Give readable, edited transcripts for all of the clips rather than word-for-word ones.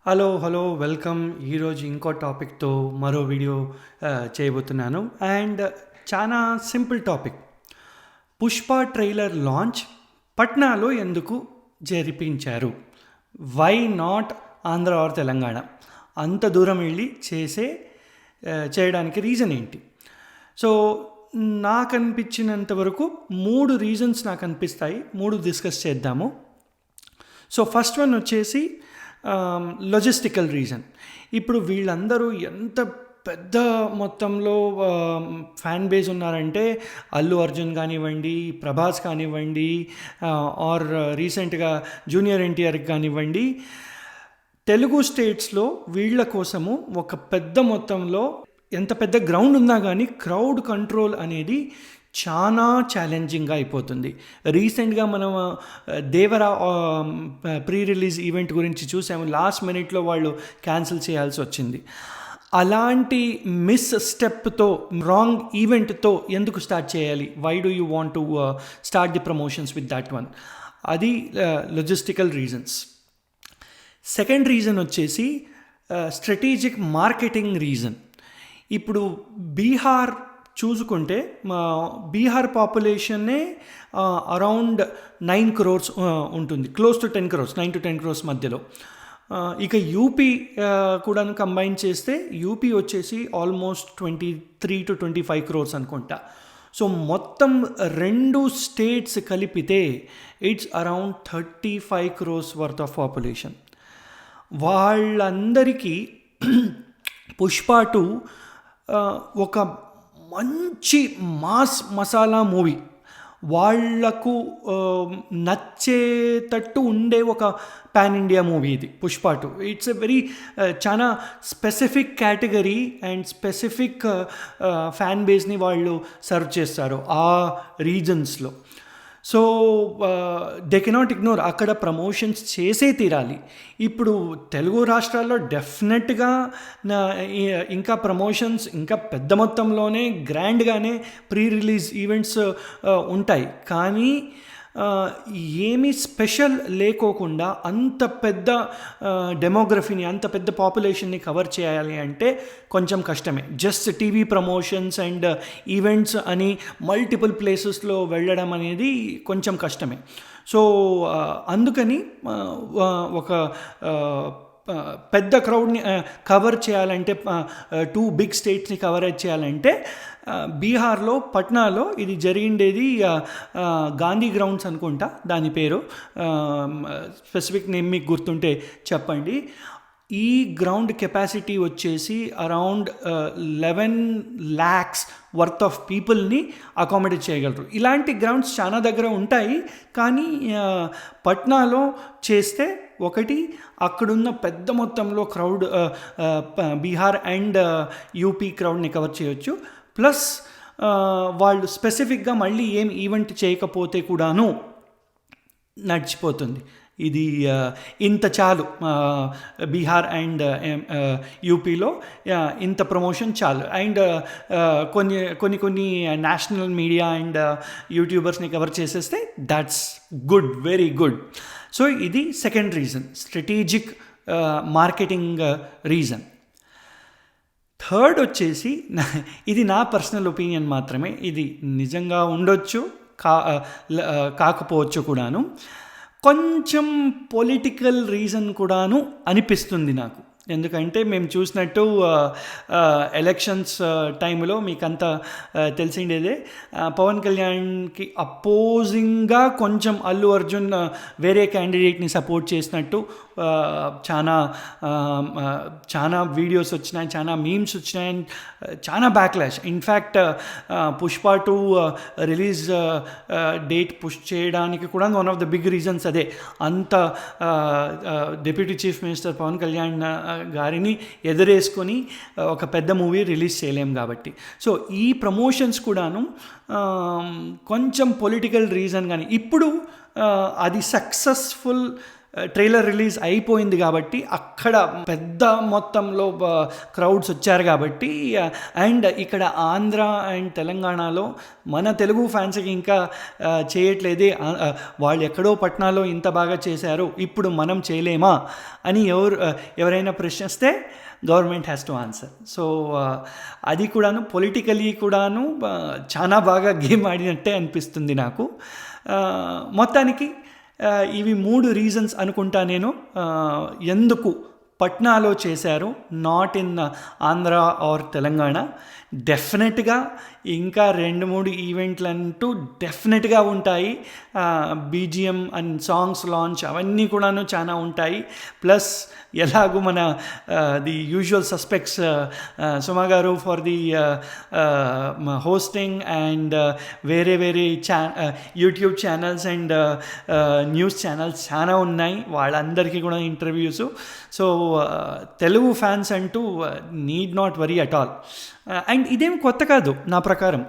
Hello welcome. ఈరోజు ఇంకో టాపిక్తో మరో వీడియో చేయబోతున్నాను. అండ్ చాలా simple topic. Pushpa trailer launch పట్నాలో ఎందుకు జరిపించారు? Why not Andhra or Telangana? అంత దూరం వెళ్ళి చేయడానికి రీజన్ ఏంటి? సో నాకు అనిపించినంత వరకు 3 రీజన్స్ నాకు అనిపిస్తాయి. 3 డిస్కస్ చేద్దాము. సో ఫస్ట్ వన్ వచ్చేసి లాజిస్టికల్ రీజన్. ఇప్పుడు వీళ్ళందరూ ఎంత పెద్ద మొత్తంలో ఫ్యాన్ బేస్ ఉన్నారంటే, అల్లు అర్జున్ కానివ్వండి, ప్రభాస్ కానివ్వండి, ఆర్ రీసెంట్గా జూనియర్ ఎన్టీఆర్కి కానివ్వండి, తెలుగు స్టేట్స్లో వీళ్ళ కోసము ఒక పెద్ద మొత్తంలో ఎంత పెద్ద గ్రౌండ్ ఉన్నా కానీ క్రౌడ్ కంట్రోల్ అనేది చాలా ఛాలెంజింగ్గా అయిపోతుంది. రీసెంట్గా మనం దేవరా ప్రీ రిలీజ్ ఈవెంట్ గురించి చూసాము. లాస్ట్ మినిట్లో వాళ్ళు క్యాన్సిల్ చేయాల్సి వచ్చింది. అలాంటి మిస్ స్టెప్తో, రాంగ్ ఈవెంట్తో ఎందుకు స్టార్ట్ చేయాలి? Why do you want to start the promotions with that one? అది లాజిస్టికల్ రీజన్స్. సెకండ్ రీజన్ వచ్చేసి స్ట్రాటజిక్ మార్కెటింగ్ రీజన్. ఇప్పుడు బీహార్ చూసుకుంటే బీహార్ పాపులేషన్నే అరౌండ్ 9 crores ఉంటుంది, close to 10 crores, 9 to 10 crores మధ్యలో. ఇక యూపీ కూడా కంబైన్ చేస్తే యూపీ వచ్చేసి ఆల్మోస్ట్ 23 to 25 crores అనుకుంటా. సో మొత్తం 2 స్టేట్స్ కలిపితే it's around 35 crores worth of population. వాళ్ళందరికీ పుష్ప 2 ఒక మంచి మాస్ మసాలా మూవీ, వాళ్లకు నచ్చేటట్టు ఉండే ఒక పాన్ ఇండియా మూవీ ఇది పుష్ప 2. ఇట్స్ ఎ వెరీ చాలా specific category and specific fan బేస్ని వాళ్ళు సర్వ్ చేస్తారు ఆ రీజన్స్లో. సో దే కెనాట్ ఇగ్నోర్, అక్కడ ప్రమోషన్స్ చేసే తీరాలి. ఇప్పుడు తెలుగు రాష్ట్రాల్లో డెఫినెట్గా ఇంకా ప్రమోషన్స్ ఇంకా పెద్ద మొత్తంలోనే గ్రాండ్గానే ప్రీ రిలీజ్ ఈవెంట్స్ ఉంటాయి. కానీ ఏమీ స్పెషల్ లేకోకుండా అంత పెద్ద డెమోగ్రఫీని, అంత పెద్ద పాపులేషన్ని కవర్ చేయాలి అంటే కొంచెం కష్టమే. Just TV promotions and events అని మల్టిపుల్ ప్లేసెస్లో వెళ్ళడం అనేది కొంచెం కష్టమే. సో అందుకని ఒక పెద్ద క్రౌడ్ని కవర్ చేయాలంటే, 2 బిగ్ స్టేట్స్ని కవర్ చేయాలంటే బీహార్లో పట్నాలో ఇది జరిగిండేది గాంధీ గ్రౌండ్స్ అనుకుంటా దాని పేరు. స్పెసిఫిక్ నేమ్ మీకు గుర్తుంటే చెప్పండి. ఈ గ్రౌండ్ కెపాసిటీ వచ్చేసి అరౌండ్ 11 lakhs వర్త్ ఆఫ్ పీపుల్ని అకామిడేట్ చేయగలరు. ఇలాంటి గ్రౌండ్స్ చాలా దగ్గర ఉంటాయి. కానీ పట్నాలో చేస్తే ఒకటి అక్కడున్న పెద్ద మొత్తంలో క్రౌడ్, బీహార్ అండ్ యూపీ క్రౌడ్ని కవర్ చేయొచ్చు. ప్లస్ వాళ్ళు స్పెసిఫిక్గా మళ్ళీ ఏం ఈవెంట్ చేయకపోతే కూడాను నడిచిపోతుంది. ఇది ఇంత చాలు, బీహార్ అండ్ యూపీలో ఇంత ప్రమోషన్ చాలు. అండ్ కొన్ని నేషనల్ మీడియా అండ్ యూట్యూబర్స్ని కవర్ చేసేస్తే that's good, very good. So ఇది second reason, strategic marketing reason. Third వచ్చేసి, ఇది నా పర్సనల్ ఒపీనియన్ మాత్రమే, ఇది నిజంగా ఉండొచ్చు కాకపోవచ్చు కూడాను, కొంచెం పొలిటికల్ రీజన్ కూడాను అనిపిస్తుంది నాకు. ఎందుకంటే మేము చూసినట్టు ఎలక్షన్స్ టైంలో మీకంతా తెలిసిండేదే, పవన్ కళ్యాణ్కి అపోజింగ్గా కొంచెం అల్లు అర్జున్ వేరే క్యాండిడేట్ని సపోర్ట్ చేసినట్టు చాలా వీడియోస్ వచ్చినాయి, చాలా మీమ్స్ వచ్చినాయి, చాలా backlash. In fact Pushpa 2 release date push చేయడానికి కూడా one of the big reasons అదే. అంత deputy chief minister Pawan Kalyan గారిని ఎదురేసుకొని ఒక పెద్ద మూవీ రిలీజ్ చేయలేం కాబట్టి. సో ఈ ప్రమోషన్స్ కూడాను కొంచెం పొలిటికల్ రీజన్. కానీ ఇప్పుడు అది సక్సెస్ఫుల్ ట్రైలర్ రిలీజ్ అయిపోయింది కాబట్టి అక్కడ పెద్ద మొత్తంలో క్రౌడ్స్ వచ్చారు కాబట్టి, అండ్ ఇక్కడ ఆంధ్ర అండ్ తెలంగాణలో మన తెలుగు ఫ్యాన్స్కి ఇంకా చేయట్లేదే, వాళ్ళు ఎక్కడో పట్నాలో ఇంత బాగా చేశారు, ఇప్పుడు మనం చేయలేమా అని ఎవరైనా ప్రశ్నిస్తే government has to answer. So అది కూడాను పొలిటికలీ కూడాను చాలా బాగా గేమ్ ఆడినట్టే అనిపిస్తుంది నాకు. మొత్తానికి ఇవి 3 రీజన్స్ అనుకుంటా నేను ఎందుకు పట్నాలో చేశారు, not in Andhra or Telangana. డెఫినెట్గా ఇంకా 2-3 ఈవెంట్లు అంటూ డెఫినెట్గా ఉంటాయి. బీజిఎం అండ్ సాంగ్స్ లాంచ్ అవన్నీ కూడాను చాలా ఉంటాయి. ప్లస్ ఎలాగూ మన ది యూజువల్ సస్పెక్ట్స్ సుమా గారు ఫర్ ది హోస్టింగ్ అండ్ వేరే YouTube channels and news channels చాలా ఉన్నాయి, వాళ్ళందరికీ కూడా ఇంటర్వ్యూస్. సో తెలుగు ఫ్యాన్స్ అంటూ need not worry at all. And ఇదేం కొత్త కాదు నా ప్రకారం.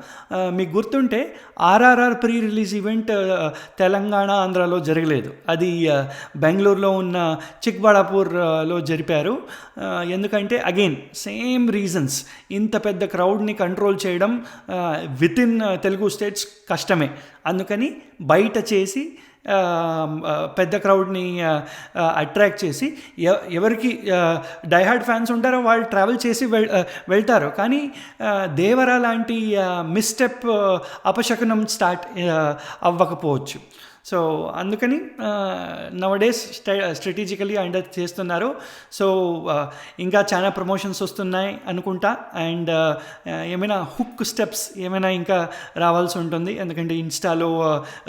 మీకు గుర్తుంటే RRR pre release event Telangana ఆంధ్రాలో జరగలేదు, అది బెంగళూరులో ఉన్న చిక్బళాపూర్లో జరిపారు. ఎందుకంటే అగైన్ సేమ్ రీజన్స్, ఇంత పెద్ద క్రౌడ్ని కంట్రోల్ చేయడం విత్ ఇన్ తెలుగు స్టేట్స్ కష్టమే, అందుకని బయట చేసి పెద్ద క్రౌడ్ని అట్రాక్ట్ చేసి ఎవరికి డైహార్డ్ ఫ్యాన్స్ ఉంటారో వాళ్ళు ట్రావెల్ చేసి వెళ్తారు. కానీ దేవరా లాంటి మిస్టెప్ అపశకునం స్టార్ట్ అవ్వకపోవచ్చు. సో అందుకని నవడేస్ స్ట్రాటజికలీ అండర్ చేస్తున్నారు. సో ఇంకా చాలా ప్రమోషన్స్ వస్తున్నాయి అనుకుంటా, అండ్ ఏమైనా హుక్ స్టెప్స్ ఏమైనా ఇంకా రావాల్సి ఉంటుంది, ఎందుకంటే ఇన్స్టాలో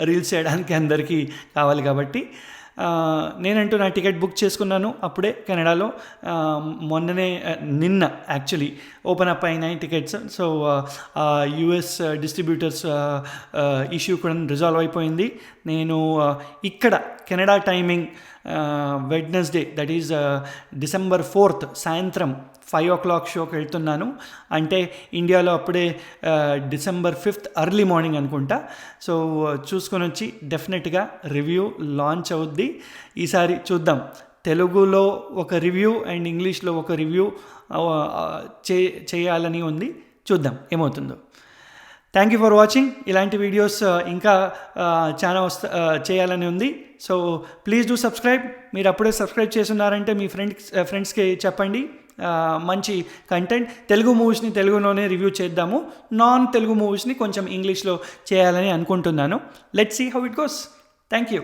రీల్స్ చేయడానికి అందరికీ కావాలి కాబట్టి. నేనంటూ నా టికెట్ బుక్ చేసుకున్నాను అప్పుడే కెనడాలో, నిన్న యాక్చువల్లీ ఓపెన్ అప్ అయినాయి tickets. So US distributors issue కూడా రిజాల్వ్ అయిపోయింది. నేను ఇక్కడ Canada timing Wednesday, that is December 4th సాయంత్రం 5 o'clock షోకి వెళ్తున్నాను. అంటే ఇండియాలో అప్పుడే December 5th ఎర్లీ మార్నింగ్ అనుకుంటా. సో చూసుకొని వచ్చి డెఫినెట్గా రివ్యూ లాంచ్ అవుద్ది. ఈసారి చూద్దాం, తెలుగులో ఒక రివ్యూ అండ్ ఇంగ్లీష్లో ఒక రివ్యూ చేయాలని ఉంది, చూద్దాం ఏమవుతుందో. Thank you for watching. ఇలాంటి వీడియోస్ ఇంకా చాలా చేయాలని ఉంది. So please do subscribe. మీరు అప్పుడే సబ్స్క్రైబ్ చేస్తున్నారంటే మీ ఫ్రెండ్స్కి చెప్పండి. మంచి కంటెంట్, తెలుగు మూవీస్ని తెలుగులోనే రివ్యూ చేద్దాము, నాన్ తెలుగు మూవీస్ని కొంచెం ఇంగ్లీష్లో చేయాలని అనుకుంటున్నాను. Let's see how it goes. Thank you.